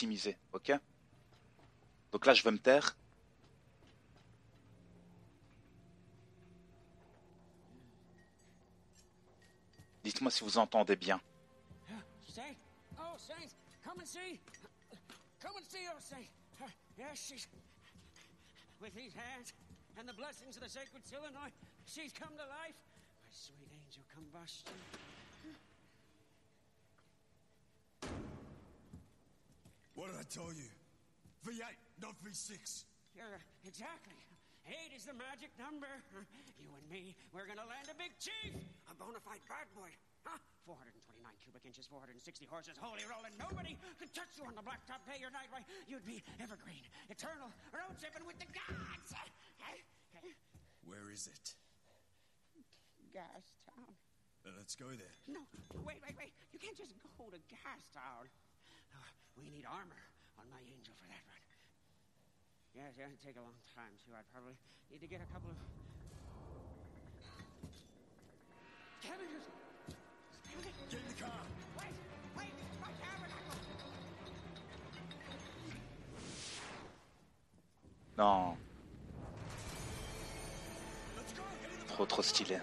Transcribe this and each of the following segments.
optimiser, ok? Donc là, je vais me taire. Dites-moi si vous entendez bien. Saint? Oh, Saint, come and see. Come and see, oh, Saint. Yes, she's... With these hands and the blessings of the sacred Illinois, she's come to life. My sweet angel combustion. What did I tell you? V8, not V6. Exactly. 8 is the magic number. You and me, we're gonna land a big chief. A bona fide bad boy. Huh? 429 cubic inches, 460 horses, holy rolling. Nobody could touch you on the blacktop day or night. Why, you'd be evergreen, eternal, road tripping with the gods. Where is it? Gastown. Let's go there. No, wait. You can't just go to Gastown. We need armor on my angel for that run. Yes, it'd take a long time, too. I'd probably need to get a couple of... Scavengers! Get in the car! Wait! My tabernacle! Non, Let's go! Get in the trop stylé.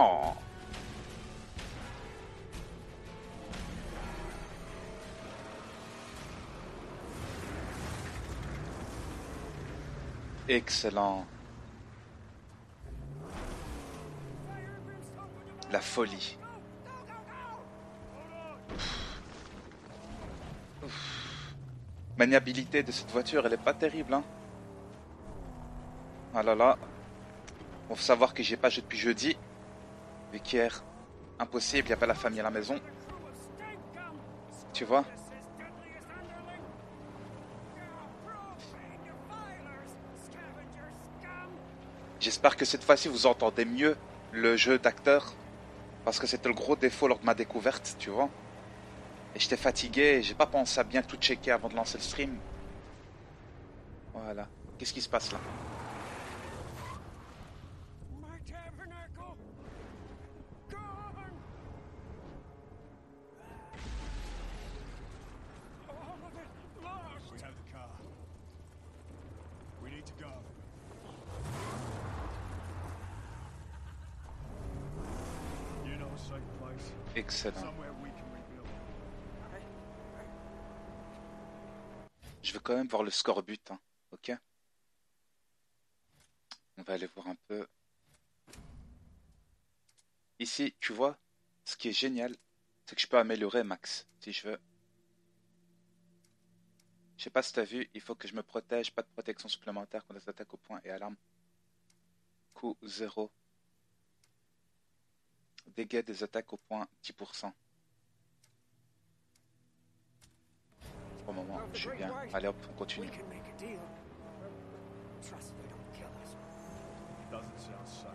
Oh. Excellent. La folie. Maniabilité de cette voiture, elle est pas terrible, hein. Ah là là. Bon, faut savoir que j'ai pas joué depuis jeudi. Vu qu'hier, impossible, y a pas la famille à la maison. Tu vois? J'espère que cette fois-ci vous entendez mieux le jeu d'acteur. Parce que c'était le gros défaut lors de ma découverte, tu vois. Et j'étais fatigué et j'ai pas pensé à bien tout checker avant de lancer le stream. Voilà. Qu'est-ce qui se passe là? My tabernacle! Gone! All of it lost! We have the car. We need to go. You know a safe place? Excellent. Somewhere we can rebuild. Je veux quand même voir le score but, hein. Ok? On va aller voir un peu. Ici, tu vois, ce qui est génial, c'est que je peux améliorer max, si je veux. Je sais pas si t'as vu, il faut que je me protège, pas de protection supplémentaire contre les attaques au point et alarme. Coût 0. Dégâts des attaques au point 10%. Pour le moment, je suis bien. Allez hop, on continue. We can make a deal. Trust they don't kill us. Doesn't sound safe.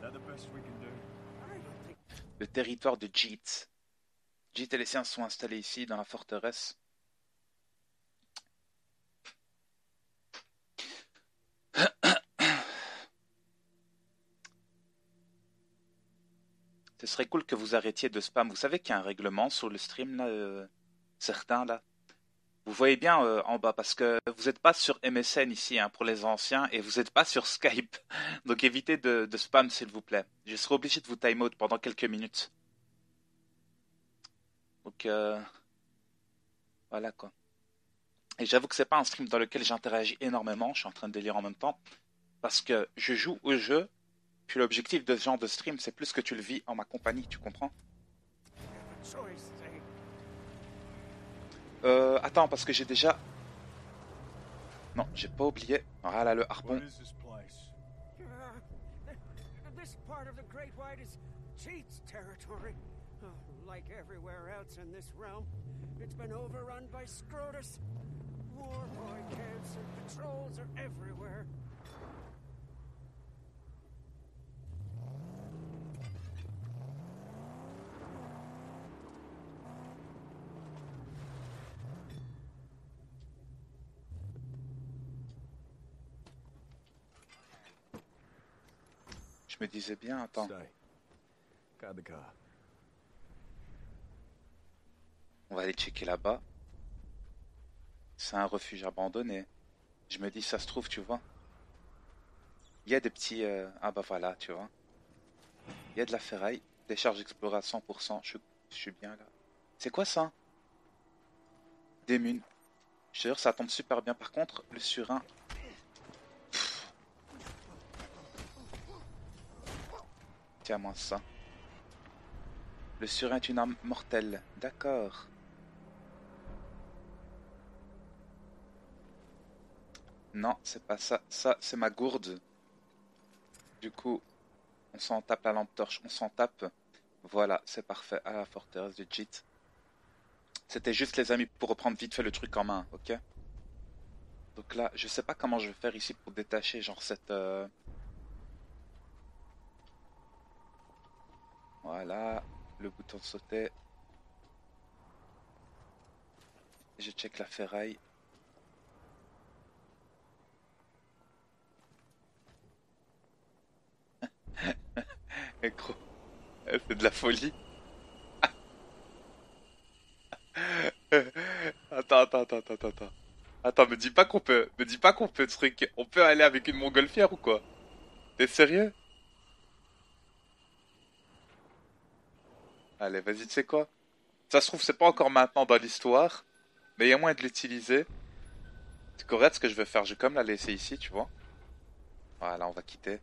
That the best we can do? I don't think... Le territoire de Jeet. Jeet et les siens sont installés ici, dans la forteresse. Ce serait cool que vous arrêtiez de spam. Vous savez qu'il y a un règlement sur le stream, là, certains, là. Vous voyez bien en bas, parce que vous n'êtes pas sur MSN ici, hein, pour les anciens, et vous n'êtes pas sur Skype. Donc évitez de spam, s'il vous plaît. Je serai obligé de vous time out pendant quelques minutes. Donc, voilà, quoi. Et j'avoue que c'est pas un stream dans lequel j'interagis énormément, je suis en train de lire en même temps, parce que je joue au jeu, puis l'objectif de ce genre de stream, c'est plus que tu le vis en ma compagnie, tu comprends? Choice, Attends, parce que j'ai déjà... Non, j'ai pas oublié. Voilà le harpon. What is this place? This part of the Great White is Cheat's territory. Oh, like everywhere else in this realm, it's been overrun by Scrotus. War boy camps and patrols are everywhere. Je me disais bien, attends. Stay. Guard the car. On va aller checker là-bas. C'est un refuge abandonné. Je me dis, ça se trouve, tu vois. Il y a des petits... Ah bah voilà, tu vois. Il y a de la ferraille. Décharge explorée à 100%. Je suis bien là. C'est quoi ça? Des munes. Je te jure, ça tombe super bien. Par contre, le surin... Tiens-moi ça. Le surin est une arme mortelle. D'accord. Non, c'est pas ça. Ça, c'est ma gourde. Du coup, on s'en tape la lampe torche. On s'en tape. Voilà, c'est parfait. À la forteresse de Jit. C'était juste, les amis, pour reprendre vite fait le truc en main, ok? Donc là, je sais pas comment je vais faire ici pour détacher, genre cette... Voilà, le bouton de sauter. Je check la ferraille. Eh, gros, c'est de la folie. Attends. Attends, me dis pas qu'on peut truc. On peut aller avec une montgolfière ou quoi? T'es sérieux? Allez, vas-y, tu sais quoi? Ça se trouve, c'est pas encore maintenant dans l'histoire, mais il y a moyen de l'utiliser. C'est correct ce que je vais faire. Je vais comme la laisser ici, tu vois. Voilà, on va quitter.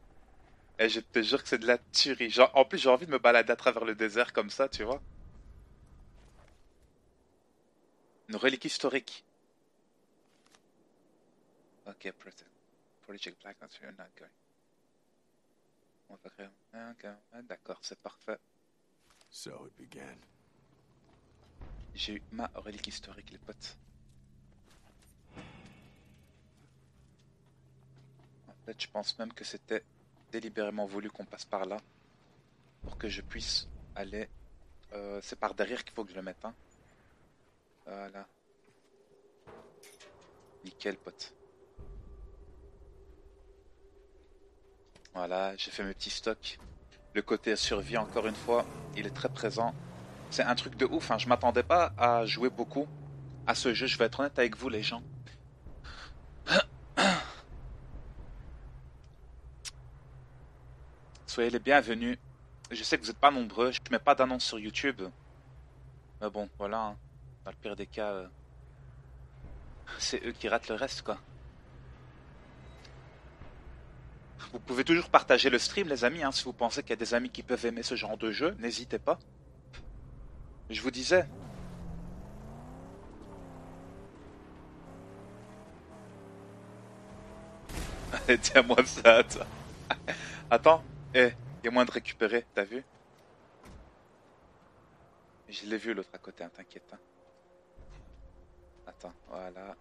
Et je te jure que c'est de la tuerie. Genre, en plus, j'ai envie de me balader à travers le désert comme ça, tu vois. Une relique historique. Ok, Project Black, you're not going. On va créer... Ok, ouais, d'accord, c'est parfait. So it began. J'ai eu ma relique historique, les potes. En fait, je pense même que c'était délibérément voulu qu'on passe par là. Pour que je puisse aller... c'est par derrière qu'il faut que je le mette, hein. Voilà. Nickel, pote. Voilà, j'ai fait mes petits stocks. Le côté survie, encore une fois, il est très présent. C'est un truc de ouf, hein. Je m'attendais pas à jouer beaucoup à ce jeu. Je vais être honnête avec vous, les gens. Soyez les bienvenus. Je sais que vous n'êtes pas nombreux. Je mets pas d'annonce sur YouTube. Mais bon, voilà, hein. Dans le pire des cas, c'est eux qui ratent le reste, quoi. Vous pouvez toujours partager le stream, les amis, hein, si vous pensez qu'il y a des amis qui peuvent aimer ce genre de jeu. N'hésitez pas. Je vous disais. Tiens-moi ça, attends. Attends. Il y a moyen de récupérer, t'as vu? Je l'ai vu l'autre à côté, hein, t'inquiète. Hein. Attends, voilà.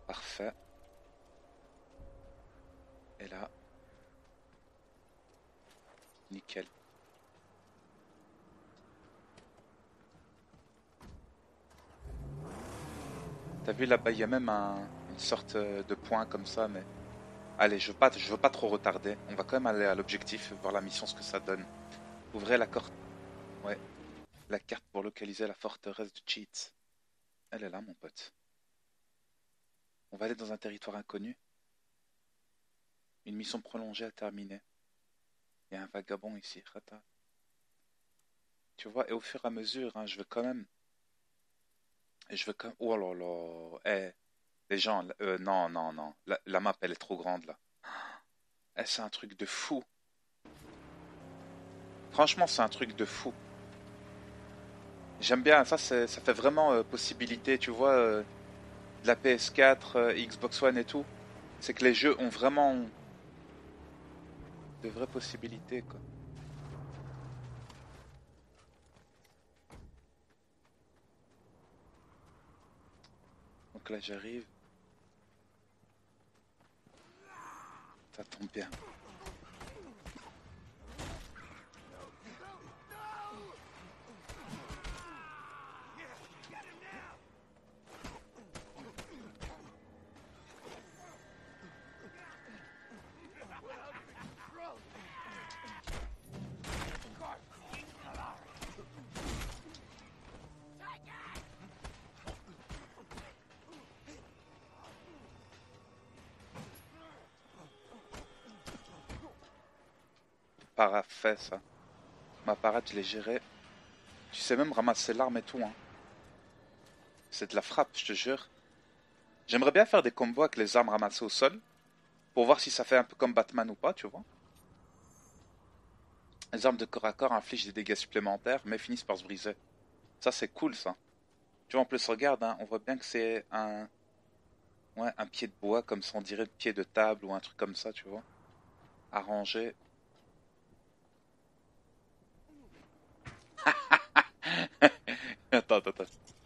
Parfait. Et là. Nickel. T'as vu là-bas, il y a même une sorte de point comme ça, mais... Allez, je veux pas trop retarder. On va quand même aller à l'objectif, voir la mission, ce que ça donne. Ouvrez la carte. Ouais. La carte pour localiser la forteresse de Cheats. Elle est là, mon pote. On va aller dans un territoire inconnu. Une mission prolongée à terminer. Il y a un vagabond ici, Rata. Tu vois, et au fur et à mesure, hein, je veux quand même... Oh là là... les gens... non. La map, elle est trop grande, là. C'est un truc de fou. Franchement, c'est un truc de fou. J'aime bien, ça fait vraiment possibilité, tu vois, de la PS4, Xbox One et tout. C'est que les jeux ont vraiment de vraies possibilités, quoi. Donc là, j'arrive. Ça tombe bien. parfait ça. Ma parade, je l'ai gérée. Tu sais même ramasser l'arme et tout, hein. C'est de la frappe, je te jure. J'aimerais bien faire des combos avec les armes ramassées au sol. Pour voir si ça fait un peu comme Batman ou pas, tu vois. Les armes de corps à corps infligent des dégâts supplémentaires, mais finissent par se briser. Ça, c'est cool, ça. Tu vois, en plus, regarde, hein, on voit bien que c'est un... Ouais, un pied de bois, comme ça, on dirait le pied de table ou un truc comme ça, tu vois. Arrangé. Attends.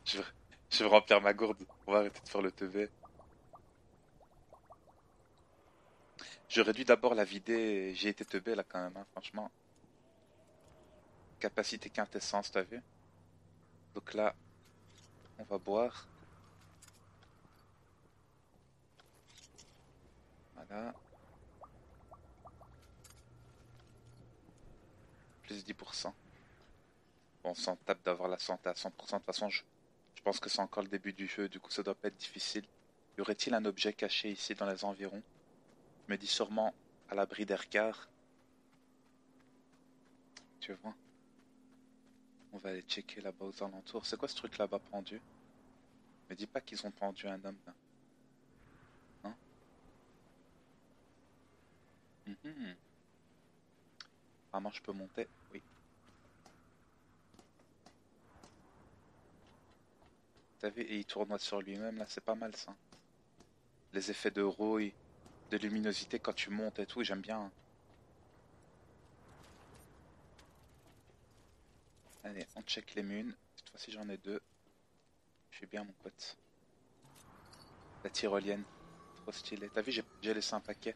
Je veux, je veux remplir ma gourde. On va arrêter de faire le teubé. J'aurais dû d'abord la vider. J'ai été teubé, là, quand même, hein, franchement. Capacité quintessence, t'as vu? Donc là, on va boire. Voilà. Plus 10%. Bon, on s'en tape d'avoir la santé à 100%. De toute façon, je pense que c'est encore le début du jeu. Du coup, ça doit pas être difficile. Y aurait-il un objet caché ici dans les environs? Je me dis sûrement à l'abri des regards. Tu vois? On va aller checker là-bas aux alentours. C'est quoi ce truc là-bas pendu? Me dis pas qu'ils ont pendu un homme là. Hein? Mhm. Vraiment, je peux monter? Oui. T'as vu? Et il tournoie sur lui-même là, c'est pas mal ça. Les effets de rouille, de luminosité quand tu montes et tout, j'aime bien, hein. Allez, on check les munes. Cette fois-ci, j'en ai deux. Je suis bien, mon pote. La tyrolienne. Trop stylé. T'as vu, j'ai laissé un paquet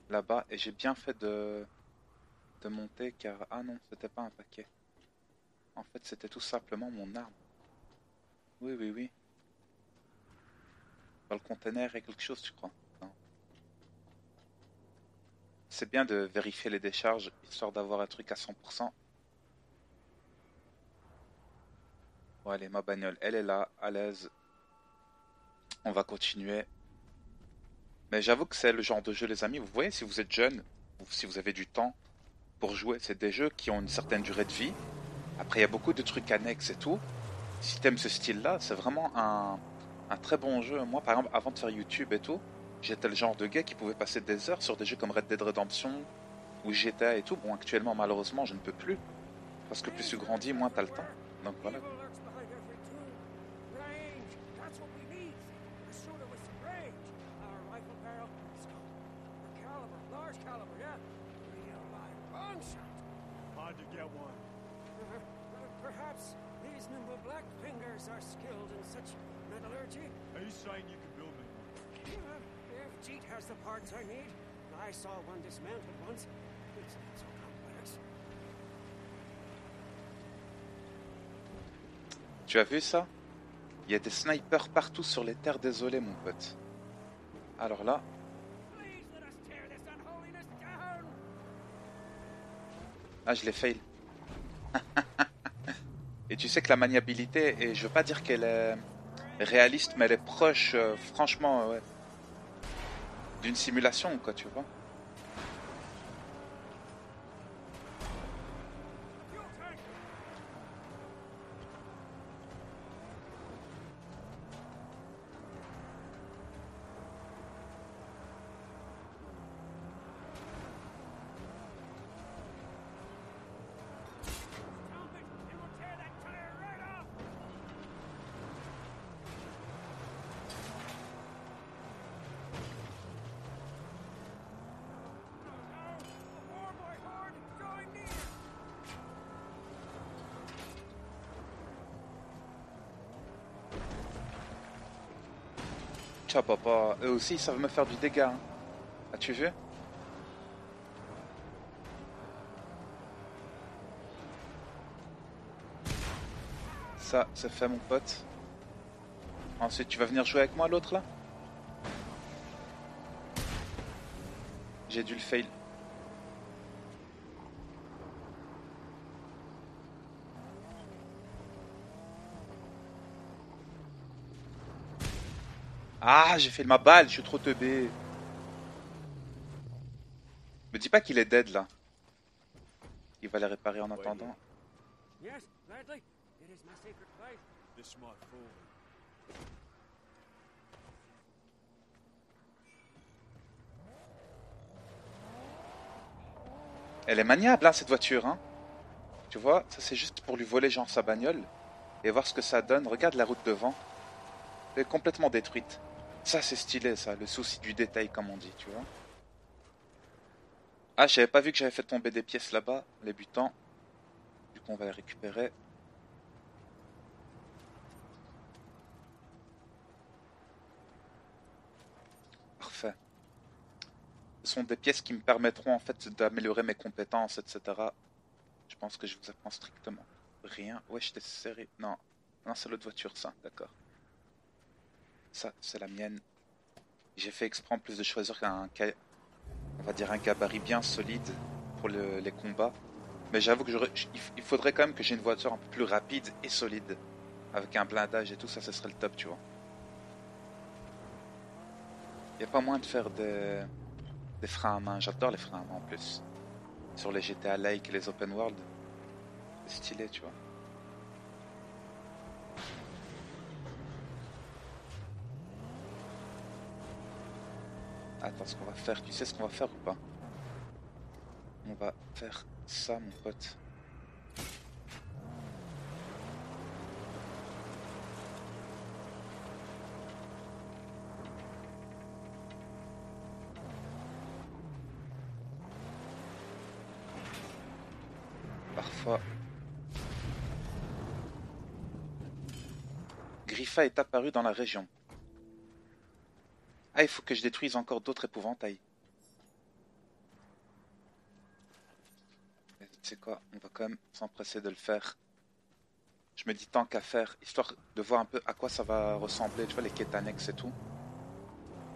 là-bas et j'ai bien fait de monter car... Ah non, c'était pas un paquet. En fait, c'était tout simplement mon arme. Oui. Dans le conteneur, il y a quelque chose, tu crois? Non. C'est bien de vérifier les décharges, histoire d'avoir un truc à 100%. Bon, allez, ma bagnole, elle est là, à l'aise. On va continuer. Mais j'avoue que c'est le genre de jeu, les amis, vous voyez, si vous êtes jeune, ou si vous avez du temps pour jouer, c'est des jeux qui ont une certaine durée de vie. Après, il y a beaucoup de trucs annexes et tout. Si t'aimes ce style-là, c'est vraiment un très bon jeu. Moi, par exemple, avant de faire YouTube et tout, j'étais le genre de gars qui pouvait passer des heures sur des jeux comme Red Dead Redemption ou GTA et tout. Bon, actuellement, malheureusement, je ne peux plus. Parce que plus tu grandis, moins t'as le temps. Donc voilà. Evil lurks behind every tomb. Range, that's what we need. A shooter with some range. Our rifle barrel, scope. A caliber, large caliber, yeah. Real live long shot. Hard to get one. Perhaps these nimble black fingers are skilled in such metallurgy. Are you saying you can build me one? If Jeet has the parts I need, I saw one dismantled once. It's not so complex. Tu as vu ça? Il y a des snipers partout sur les terres désolées, mon pote. Alors là, Please let us tear this unholiness down. ah, je l'ai fail. Et tu sais que la maniabilité, et je veux pas dire qu'elle est réaliste, mais elle est proche, franchement, ouais, d'une simulation, quoi, tu vois. Fuel tank. Stomp it, and we'll tear that tire right off. Oh no, a warboy horde drawing near. Tiens, papa, eux aussi, ils savent me faire du dégât, hein. As-tu vu? Ça, c'est fait, mon pote. Ensuite, tu vas venir jouer avec moi, l'autre, là? J'ai dû le fail. Ah, j'ai fait ma balle, je suis trop teubé. Me dis pas qu'il est dead, là. va les réparer en attendant. Yes, gladly. It is my sacred faith. This might fall. Elle est maniable, hein, cette voiture, hein. Tu vois, ça c'est juste pour lui voler genre sa bagnole et voir ce que ça donne. Regarde la route devant. Elle est complètement détruite. Ça c'est stylé, ça, le souci du détail comme on dit, tu vois. Ah, j'avais pas vu que j'avais fait tomber des pièces là-bas, les butants. Du coup, on va les récupérer. Parfait. Ce sont des pièces qui me permettront en fait d'améliorer mes compétences, etc. Je pense que je vous apprends strictement rien. Ouais, je t'ai serré. Non, non, c'est l'autre voiture, ça. D'accord. Ça, c'est la mienne. J'ai fait exprès en plus de choisir on va dire un gabarit bien solide pour les combats. Mais j'avoue que il faudrait quand même que j'ai une voiture un peu plus rapide et solide. Avec un blindage et tout, ça, ce serait le top, tu vois. Il n'y a pas moyen de faire des freins à main. J'adore les freins à main en plus. Sur les GTA Like et les Open World. C'est stylé, tu vois. Attends, ce qu'on va faire, tu sais ce qu'on va faire ou pas? On va faire ça, mon pote. Parfois. Griffa est apparu dans la région. Ah, il faut que je détruise encore d'autres épouvantails. Tu sais quoi, on va quand même s'empresser de le faire. Je me dis tant qu'à faire, histoire de voir un peu à quoi ça va ressembler, tu vois, les quêtes annexes et tout.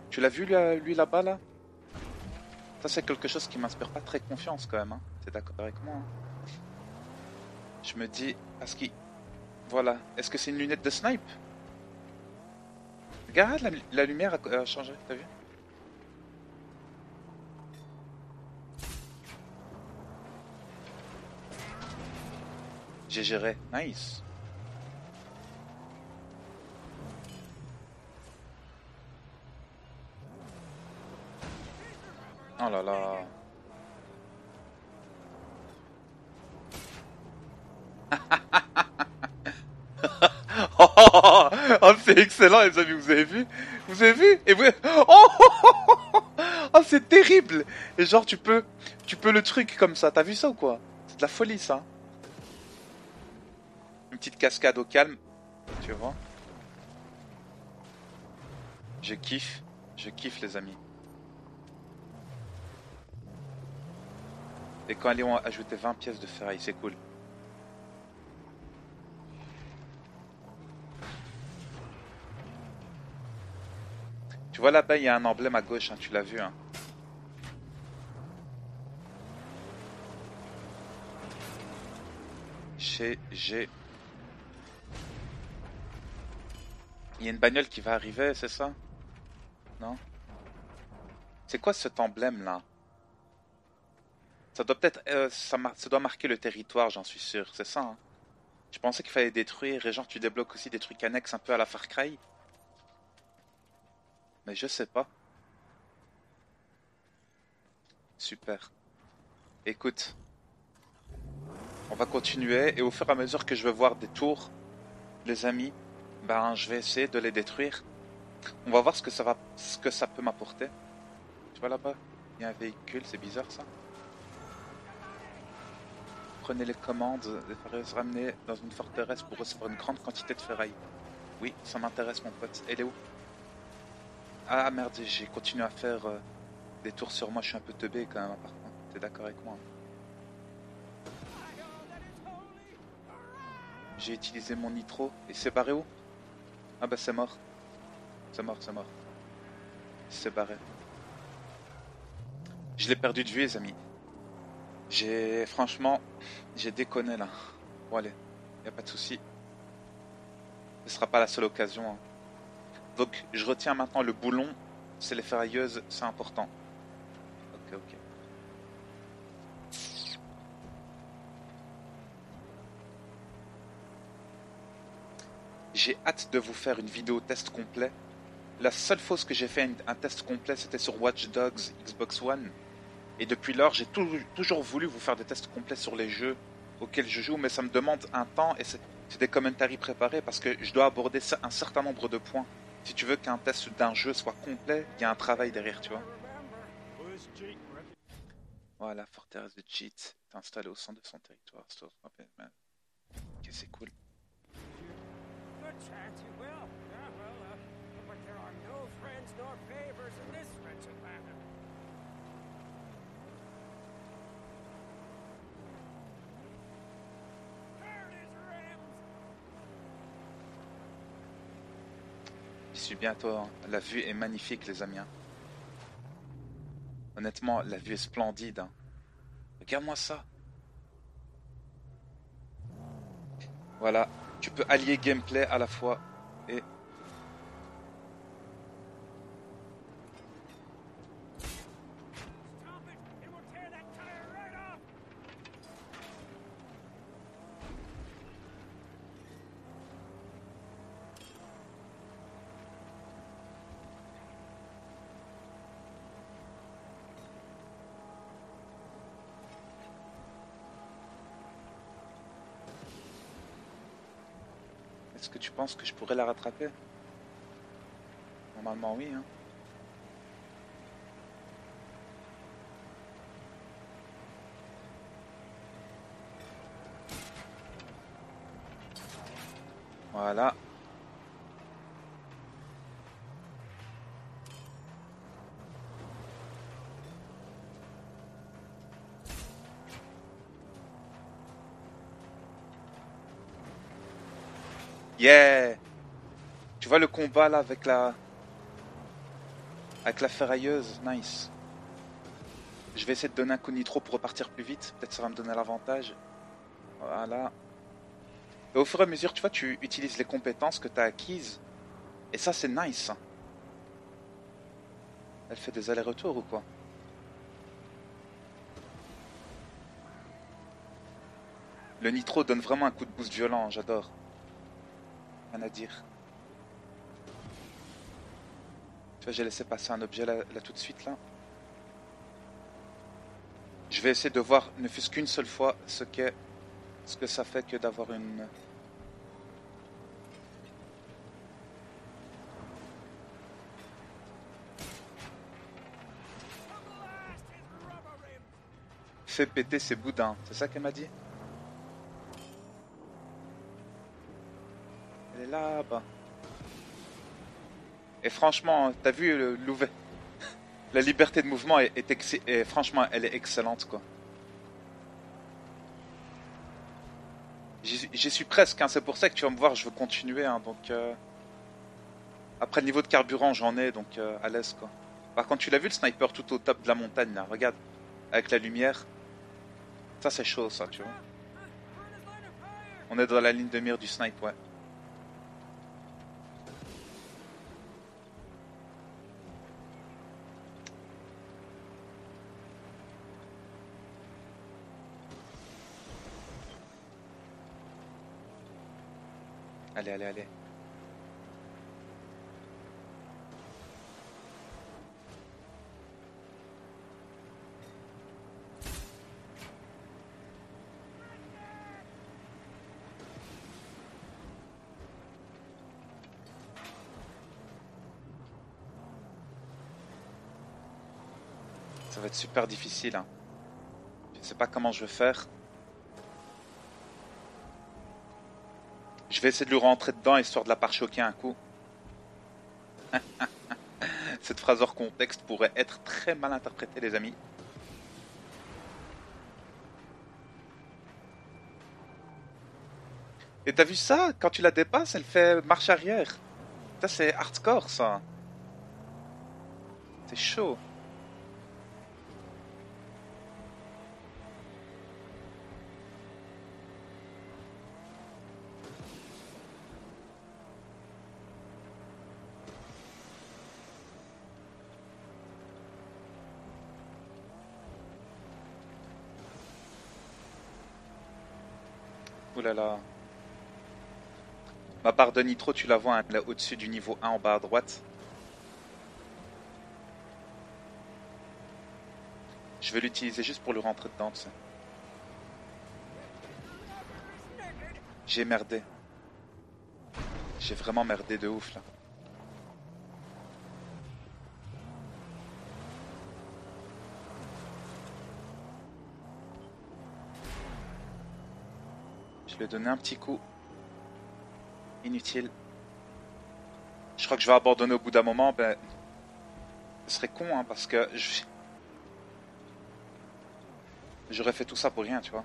Tu l'as vu lui là-bas là? Ça c'est quelque chose qui m'inspire pas très confiance quand même, hein. T'es d'accord avec moi, hein? Je me dis, est-ce qu'il... Voilà, est-ce que c'est une lunette de snipe? Regarde, la lumière a changé, t'as vu? J'ai géré, nice. Oh là là. Oh, c'est excellent les amis, vous avez vu? Vous avez vu? Et vous... Oh, oh, c'est terrible. Et genre tu peux le truc comme ça, t'as vu ça ou quoi? C'est de la folie ça. Une petite cascade au calme, tu vois? Je kiffe les amis. Et quand ils ont ajouté 20 pièces de ferraille, c'est cool. Tu vois là-bas, il y a un emblème à gauche, hein, tu l'as vu, hein. Chez G. Il y a une bagnole qui va arriver, c'est ça? Non? C'est quoi cet emblème là? Ça doit peut-être, ça doit marquer le territoire, j'en suis sûr, c'est ça, hein? Je pensais qu'il fallait détruire et genre tu débloques aussi des trucs annexes un peu à la Far Cry. Mais je sais pas. Super. Écoute, on va continuer et au fur et à mesure que je vais voir des tours, les amis, ben je vais essayer de les détruire. On va voir ce que ça peut m'apporter. Tu vois là-bas, il y a un véhicule, c'est bizarre ça. Prenez les commandes des ferrailleuses ramenées dans une forteresse pour recevoir une grande quantité de ferraille. Oui, ça m'intéresse mon pote. Elle est où? Ah merde, j'ai continué à faire des tours sur moi, je suis un peu teubé quand même par contre. T'es d'accord avec moi? J'ai utilisé mon nitro et c'est barré où? Ah bah c'est mort. C'est mort. C'est barré. Je l'ai perdu de vue les amis. Franchement, j'ai déconné là. Bon allez, y a pas de souci. Ce sera pas la seule occasion, hein. Donc je retiens maintenant le boulon, c'est les ferrailleuses, c'est important. Ok. j'ai hâte de vous faire une vidéo test complet. La seule fois que j'ai fait un test complet, c'était sur Watch Dogs Xbox One. Et depuis lors, j'ai toujours voulu vous faire des tests complets sur les jeux auxquels je joue, mais ça me demande un temps et c'est des commentaires préparés parce que je dois aborder un certain nombre de points. Si tu veux qu'un test d'un jeu soit complet, il y a un travail derrière, tu vois. Voilà, forteresse de cheat est installée au centre de son territoire. Ok, c'est cool. Good chance you will. Yeah, well, but there are no friends nor favors in this wretched land. There it is, Rams! Je suis bientôt. Hein. La vue est magnifique, les amis. Hein. Honnêtement, la vue est splendide. Hein. Regarde-moi ça. Voilà, tu peux allier gameplay à la fois et... Stop it! It will tear that tire right off! Est-ce que tu penses que je pourrais la rattraper? Normalement oui, hein. Voilà. Yeah! Tu vois le combat là avec la ferrailleuse, nice. Je vais essayer de donner un coup de nitro pour repartir plus vite, peut-être ça va me donner l'avantage. Voilà. Et au fur et à mesure, tu vois, tu utilises les compétences que tu as acquises. Et ça, c'est nice. Elle fait des allers-retours ou quoi? Le nitro donne vraiment un coup de boost violent, j'adore. Rien à dire. Tu vois, j'ai laissé passer un objet là tout de suite, là. Je vais essayer de voir, ne fût-ce qu'une seule fois, ce que ça fait que d'avoir une... Fais péter ses boudins, c'est ça qu'elle m'a dit? Elle est là-bas. Et franchement, t'as vu la liberté de mouvement est franchement, elle est excellente, quoi. J'y suis presque, hein, c'est pour ça que tu vas me voir, je veux continuer, hein, donc... Après, le niveau de carburant, j'en ai, donc à l'aise, quoi. Par contre, tu l'as vu, le sniper tout au top de la montagne, là, regarde. Avec la lumière. Ça, c'est chaud, ça, tu vois. On est dans la ligne de mire du snipe, ouais. Allez, allez, allez. Ça va être super difficile, hein. Je sais pas comment je vais faire. Je vais essayer de lui rentrer dedans, histoire de la pare-choquer un coup. Cette phrase hors contexte pourrait être très mal interprétée, les amis. Et t'as vu ça? Quand tu la dépasses, elle fait marche arrière. Ça, c'est hardcore, ça. C'est chaud. Ouh là là. Ma barre de nitro, tu la vois, hein, là au-dessus du niveau 1 en bas à droite. Je vais l'utiliser juste pour le rentrer dedans, tu sais. J'ai merdé. J'ai vraiment merdé de ouf là. Je lui ai donné un petit coup. Inutile. Je crois que je vais abandonner au bout d'un moment. Ben, ce serait con, hein, parce que j'aurais fait tout ça pour rien, tu vois.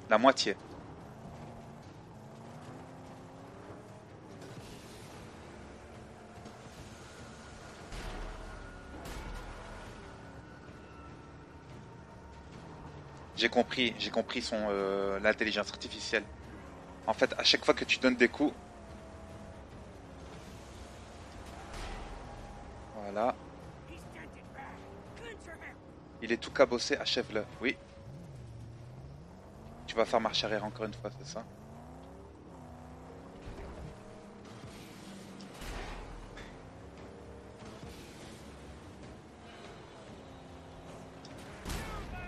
La moitié. J'ai compris son l'intelligence artificielle. En fait, à chaque fois que tu donnes des coups, voilà, il est tout cabossé, achève-le. Oui. Tu vas faire marche arrière encore une fois, c'est ça?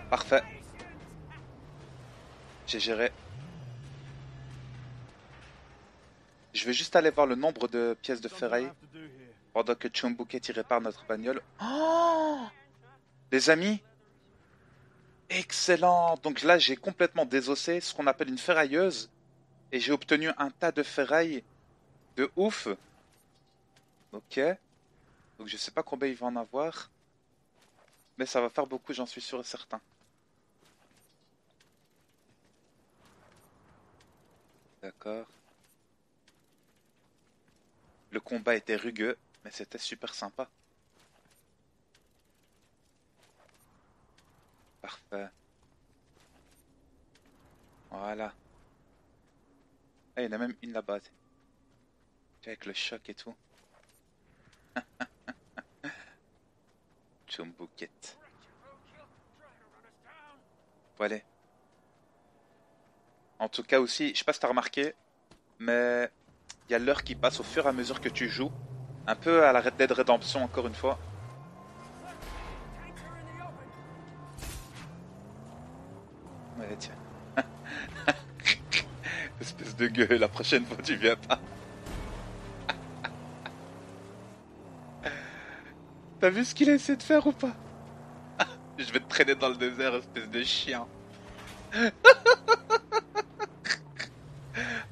Parfait. J'ai géré. Je vais juste aller voir le nombre de pièces de ferraille pendant que Chumbuket y répare notre bagnole. Oh, les amis, excellent. Donc là, j'ai complètement désossé ce qu'on appelle une ferrailleuse et j'ai obtenu un tas de ferraille de ouf. Ok. Donc je sais pas combien il va en avoir, mais ça va faire beaucoup, j'en suis sûr et certain. D'accord. Le combat était rugueux, mais c'était super sympa. Parfait. Voilà. Ah, il y en a même une là-bas. Avec le choc et tout. Chumbuket. Voilà. En tout cas aussi, je sais pas si t'as remarqué, mais il y a l'heure qui passe au fur et à mesure que tu joues. Un peu à la Red Dead Redemption encore une fois. Ouais, tiens. Espèce de gueule, la prochaine fois tu viens pas. T'as vu ce qu'il a essayé de faire ou pas? Je vais te traîner dans le désert, espèce de chien.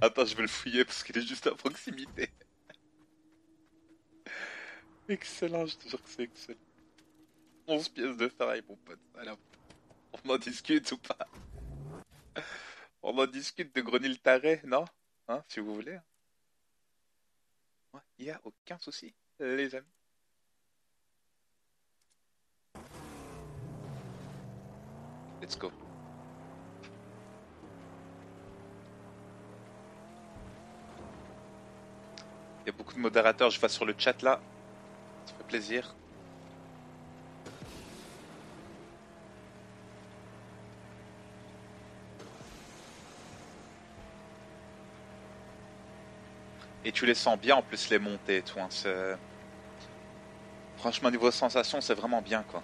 Attends, je vais le fouiller parce qu'il est juste à proximité. Excellent, je te jure que c'est excellent. 11 pièces de ferraille, mon pote. Alors, on en discute ou pas? On en discute de Grenil Taré, non? Hein, si vous voulez. Il n'y a aucun souci, les amis. Let's go. Il y a beaucoup de modérateurs, je vois sur le chat là. Ça fait plaisir. Et tu les sens bien en plus les montées et tout. Hein, franchement, niveau sensation, c'est vraiment bien quoi.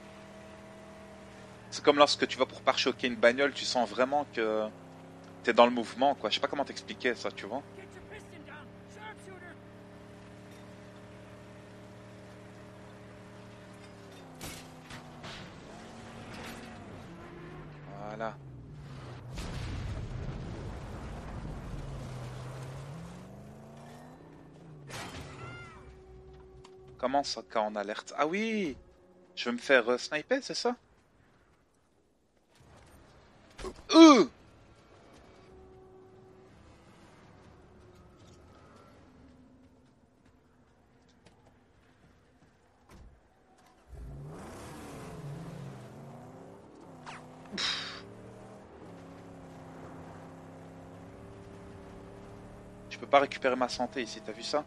C'est comme lorsque tu vas pour pare-choquer une bagnole, tu sens vraiment que t'es dans le mouvement quoi. Je sais pas comment t'expliquer ça, tu vois. Voilà. Comment ça quand on alerte? Ah oui! Je vais me faire sniper, c'est ça? Euh Je peux pas récupérer ma santé ici, t'as vu ça?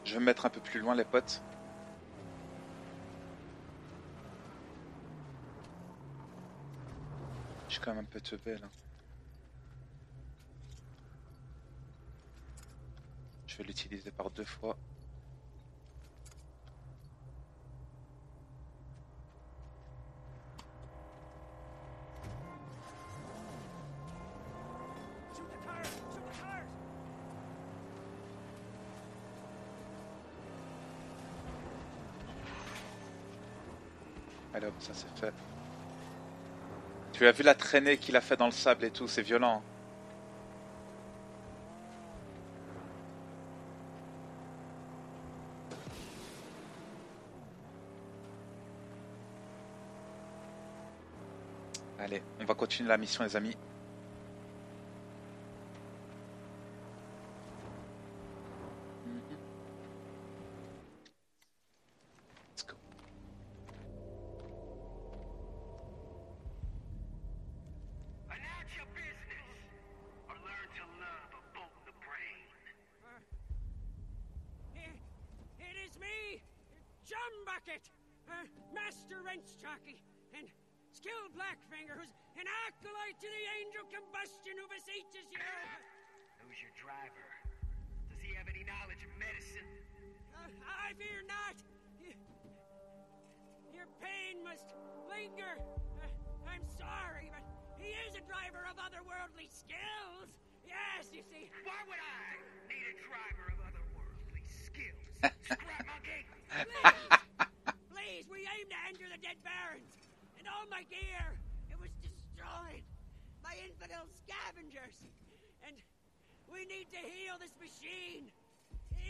Je vais me mettre un peu plus loin les potes. Je suis quand même un peu teubé là. Je vais l'utiliser par 2 fois. Shoot the cars! Shoot the cars! Allez hop, ça c'est fait. Tu as vu la traînée qu'il a fait dans le sable et tout, c'est violent. Allez, on va continuer la mission les amis. Let's go. Announce your business, or learn to love a bolt in the brain. It is me, Jum Bucket, Master Wrench Jockey, and skilled Blackfinger, who's an acolyte to the Angel Combustion who beseeches you. Who's your driver? Does he have any knowledge of medicine? I fear not. Your pain must linger. I'm sorry, but he is a driver of otherworldly skills. Yes, you see. Why would I need a driver of otherworldly skills? Scrap monkey! Please, we aim to enter the Dead Barrens. And all my gear, it was destroyed by infidel scavengers. And we need to heal this machine.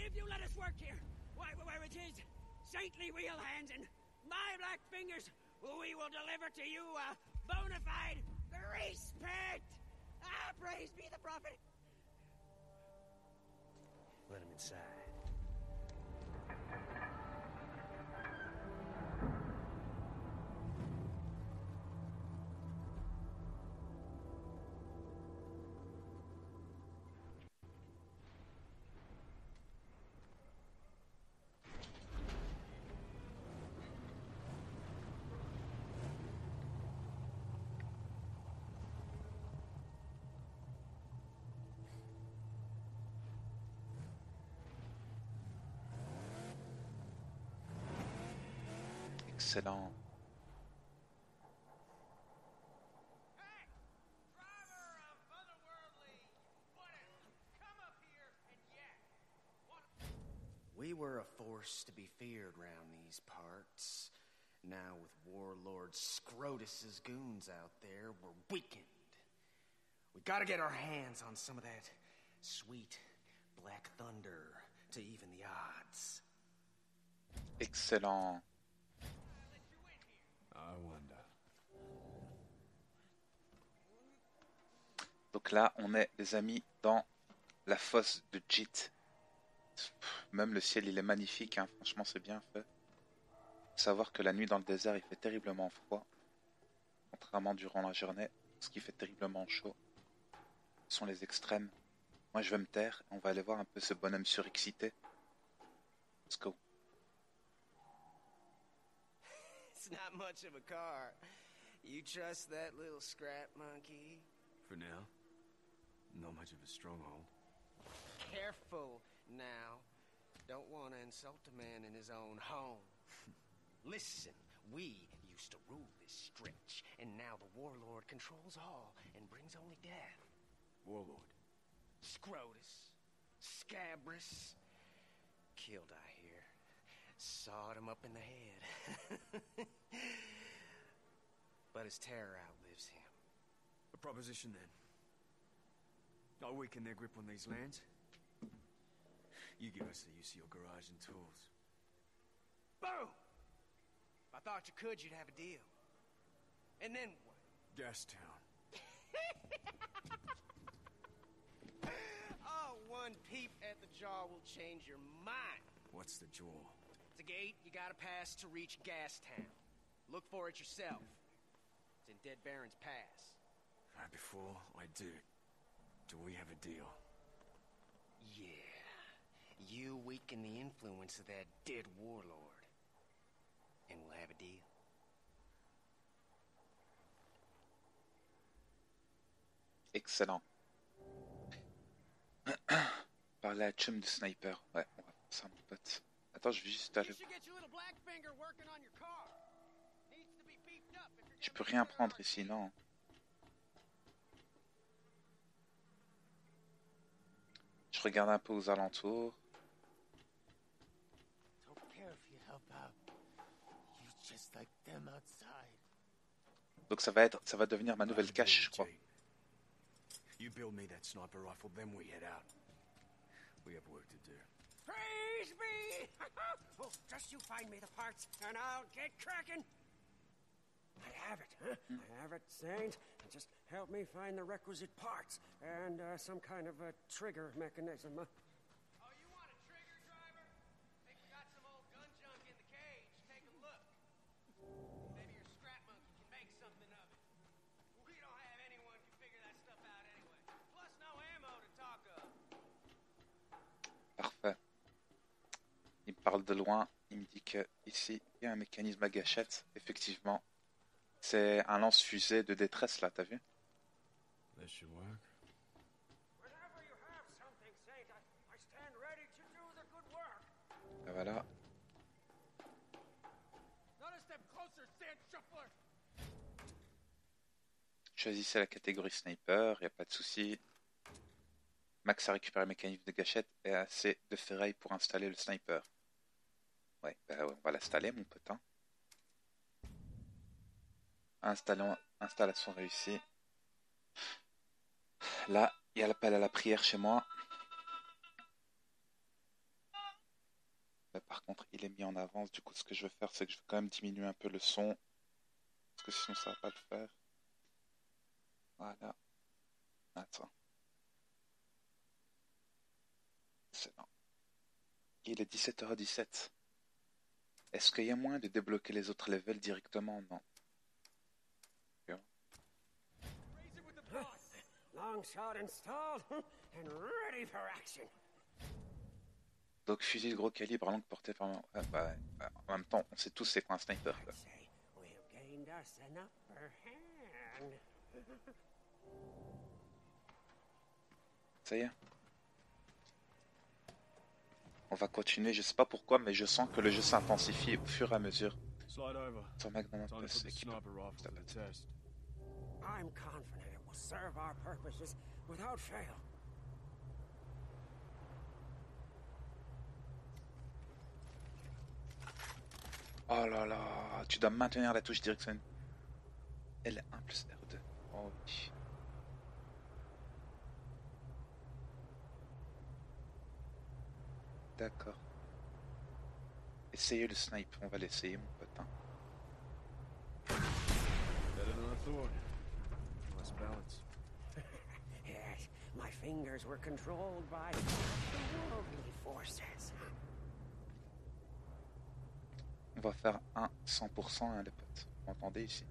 If you let us work here, why, with his saintly wheel hands and my black fingers, we will deliver to you a bona fide grease pit. Praise be the prophet. Let him inside. Excellent. We were a force to be feared round these parts. Now with Warlord Scrotus's goons out there, we're weakened. We gotta get our hands on some of that sweet black thunder to even the odds. Excellent. I wonder. Donc là, on est, les amis, dans la fosse de Jit. Même le ciel, il est magnifique, hein. Franchement, c'est bien fait. Faut savoir que la nuit dans le désert, il fait terriblement froid. Contrairement durant la journée, ce qui fait terriblement chaud. Ce sont les extrêmes. Moi, je vais me taire et on va aller voir un peu ce bonhomme surexcité. Let's go. It's not much of a car. You trust that little scrap monkey? For now, not much of a stronghold. Careful now. Don't want to insult a man in his own home. Listen, we used to rule this stretch, and now the Warlord controls all and brings only death. Warlord. Scrotus, Scabrous, killed, I hear. Sawed him up in the head. But his terror outlives him. A proposition then. I'll weaken their grip on these lands. You give us the use of your garage and tools. Boom! If I thought you could, you'd have a deal. And then what? Gastown. Oh, one peep at the jaw will change your mind. What's the jaw? It's a gate you gotta pass to reach Gastown. Look for it yourself. It's in Dead Barrens Pass. Right before I do, Do we have a deal? Yeah. You weaken the influence of that dead warlord. And we'll have a deal. Excellent. Par la chum du sniper. Ouais, on va faire ça, mon pote. Attends, je vais juste aller. Je peux rien prendre ici, non. Je regarde un peu aux alentours. Donc ça va devenir ma nouvelle cache, je crois. You build me that sniper rifle, then we head out. We have work to do. Praise be! Oh, just you find me the parts, and I'll get cracking. I have it, huh? I have it, Saint. Just help me find the requisite parts and some kind of a trigger mechanism. Oh, you want a trigger, driver? Think we got some old gun junk in the cage. Take a look. Maybe your scrap monkey can make something of it. We don't have anyone who can figure that stuff out anyway. Plus no ammo to talk of. Parfait. Il me parle de loin. Il me dit que ici il y a un mécanisme à gâchette. Effectivement. C'est un lance-fusée de détresse là, t'as vu? That should work. Whenever you have something, Saint, I stand ready to do the good work. Et voilà. Not a step closer, sand shuffler. Choisissez la catégorie sniper, y a pas de souci. Max a récupéré le mécanisme de gâchette et assez de ferraille pour installer le sniper. Ouais, bah ouais, on va l'installer, mon pote. Hein. Installation réussie. Là, il y a l'appel à la prière chez moi. Mais par contre, il est mis en avance. Du coup, ce que je vais faire, c'est que je vais quand même diminuer un peu le son. Parce que sinon, ça va pas le faire. Voilà. Attends. C'est bon. Il est 17h17. Est-ce qu'il y a moyen de débloquer les autres levels directement? Non. Long shot installed and ready for action. Donc fusil de gros calibre à longue portée par... en même temps, on sait tous c'est quoi un sniper. Quoi. Say, we've gained us an upper hand. Ça y est. On va continuer, je sais pas pourquoi, mais je sens que le jeu s'intensifie au fur et à mesure. Slide over. Sur Magnum Time to Plus, put the équipe. sniper rifle to the test. I'm confident it will serve our purposes without fail. Oh là là, tu dois maintenir la touche direction. L1 plus R2. Oh oui. D'accord. Essayez le snipe, on va l'essayer mon pote. Hein. Better than I thought. Nice balance. Yes, my fingers were controlled by the worldly forces. On va faire un 100% hein, les potes. Vous m'entendez ici?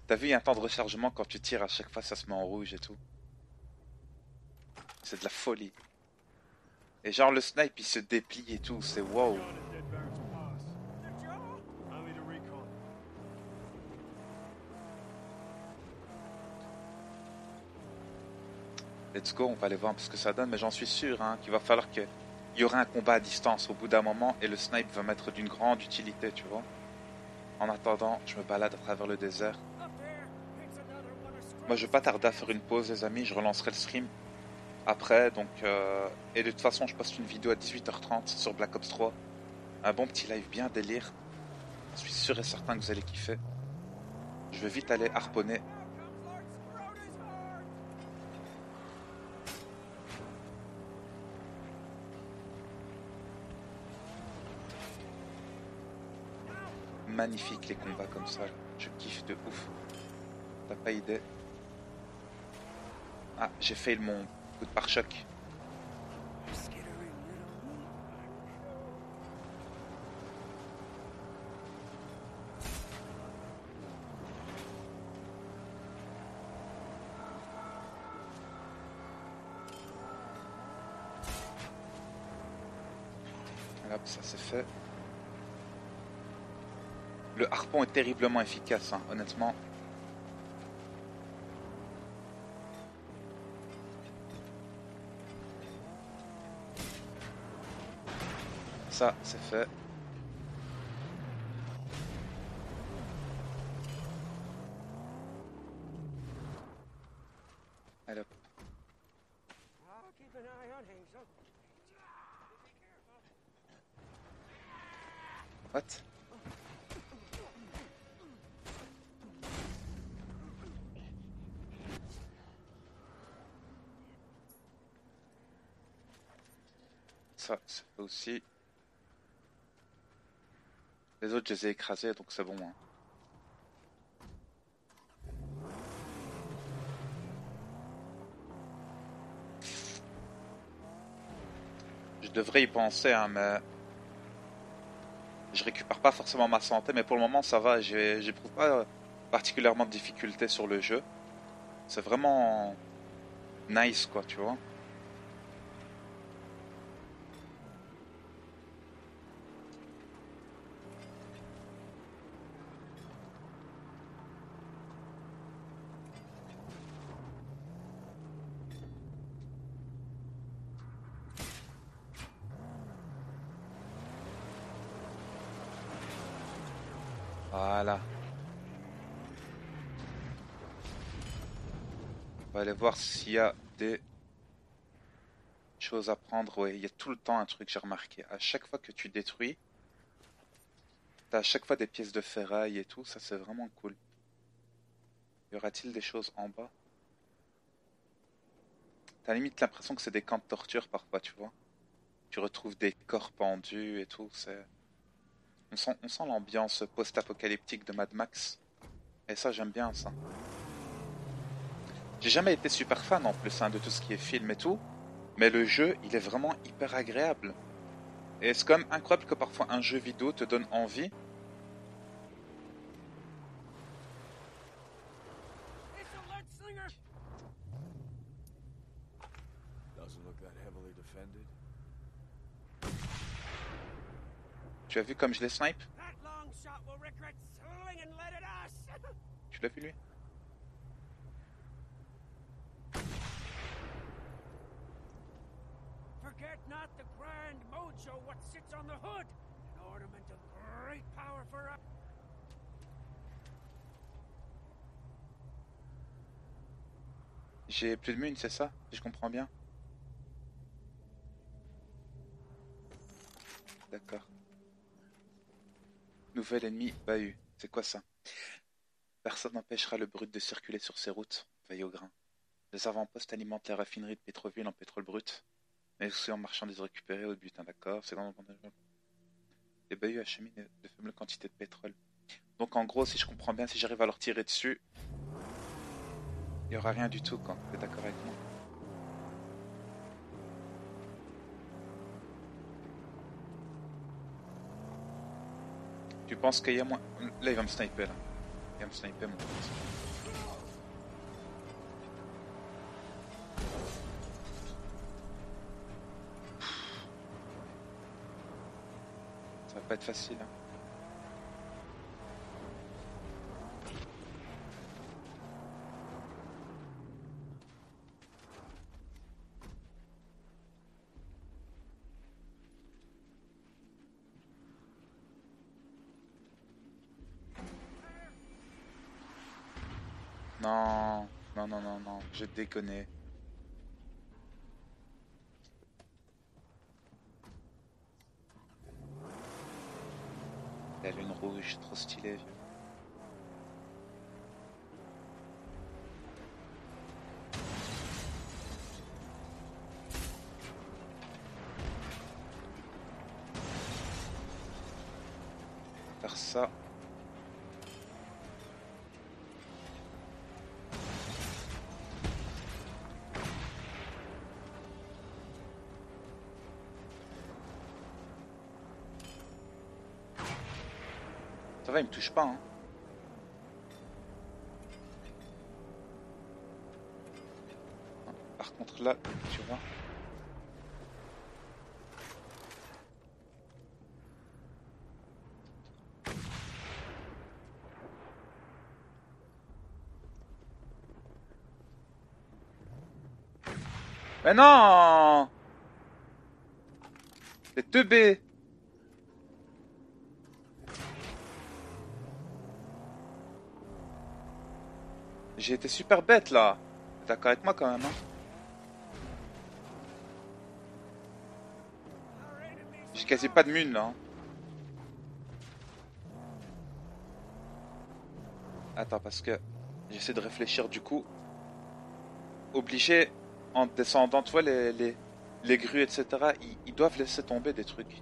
T'as vu, il y a un temps de rechargement quand tu tires, à chaque fois ça se met en rouge et tout. C'est de la folie. Et genre le snipe il se déplie et tout, c'est wow. Only to recon. Let's go, on va aller voir ce que ça donne, mais j'en suis sûr hein, qu'il va falloir qu'il y aura un combat à distance au bout d'un moment et le snipe va m'être d'une grande utilité, tu vois. En attendant, je me balade à travers le désert. Moi je vais pas tarder à faire une pause les amis, je relancerai le stream après, donc et de toute façon je poste une vidéo à 18h30 sur Black Ops 3. Un bon petit live bien délire. Je suis sûr et certain que vous allez kiffer. Je vais vite aller harponner. Magnifique les combats comme ça, je kiffe de ouf. T'as pas idée. Ah, j'ai fait mon coup de pare-choc. Hop, ça c'est fait. Le harpon est terriblement efficace, hein, honnêtement. Ça, c'est fait. Allez hop. I'll keep an eye on Hazel. What? Ça, c'est fait aussi. Les autres, je les ai écrasés, donc c'est bon. Hein. Je devrais y penser, hein, mais je récupère pas forcément ma santé, mais pour le moment ça va. J'éprouve pas particulièrement de difficultés sur le jeu. C'est vraiment nice, quoi, tu vois. Voilà. On va aller voir s'il y a des choses à prendre. Ouais, il y a tout le temps un truc, j'ai remarqué. À chaque fois que tu détruis, t'as à chaque fois des pièces de ferraille et tout. Ça, c'est vraiment cool. Y aura-t-il des choses en bas? T'as limite l'impression que c'est des camps de torture parfois, tu vois. Tu retrouves des corps pendus et tout. On sent l'ambiance post-apocalyptique de Mad Max. Et ça, j'aime bien ça. J'ai jamais été super fan en plus, hein, de tout ce qui est film et tout. Mais le jeu, il est vraiment hyper agréable. Et c'est quand même incroyable que parfois un jeu vidéo te donne envie. It's a lead slinger. Doesn't look that heavily defended. Tu as vu comme je les snipe? That long shot will regret swinging lead at us. Tu l'as vu lui? Forget not the grand mojo what sits on the hood, an ornament of great power for us. J'ai plus de mine, c'est ça? Si je comprends bien. D'accord. Nouvel ennemi bahut. C'est quoi ça? Personne n'empêchera le brut de circuler sur ces routes. Veille au grain. Les avant-postes alimentent les raffineries de Pétroville en pétrole brut, mais aussi en marchandises récupérées au butin, d'accord? C'est grand avantage. Les bahuts acheminent de faibles quantités de pétrole. Donc en gros, si je comprends bien, si j'arrive à leur tirer dessus, il n'y aura rien du tout, quoi. T'es d'accord avec moi? Tu penses qu'il y a moins... Là, il va me sniper, là. Il va me sniper, mon pote. Ça va pas être facile, hein. Non, non, non, non, non, j'ai déconné. La lune rouge, trop stylé. Faire ça. Ça va, il me touche pas, hein. Par contre là, tu vois. Mais non! C'est teubé! J'ai été super bête là. T'es d'accord avec moi quand même, hein? J'ai quasi pas de mune là. Hein. Attends, parce que j'essaie de réfléchir du coup. Obligé, en descendant, tu vois, les grues, etc., ils doivent laisser tomber des trucs.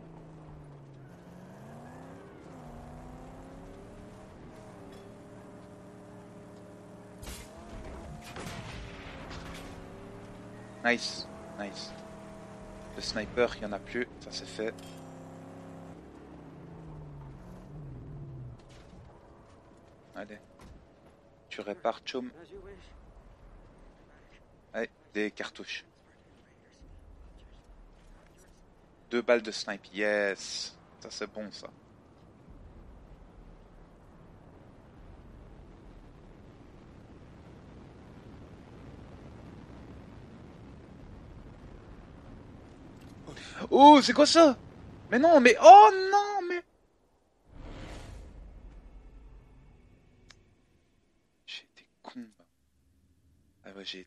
Nice, nice. Le sniper, il y en a plus, ça c'est fait. Allez. Tu répares, chum. As you wish. Allez, des cartouches. 2 balles de snipe, yes. Ça c'est bon ça. Oh, c'est quoi ça? Mais non, mais... Oh non, mais... J'ai été con. Ah ouais, j'ai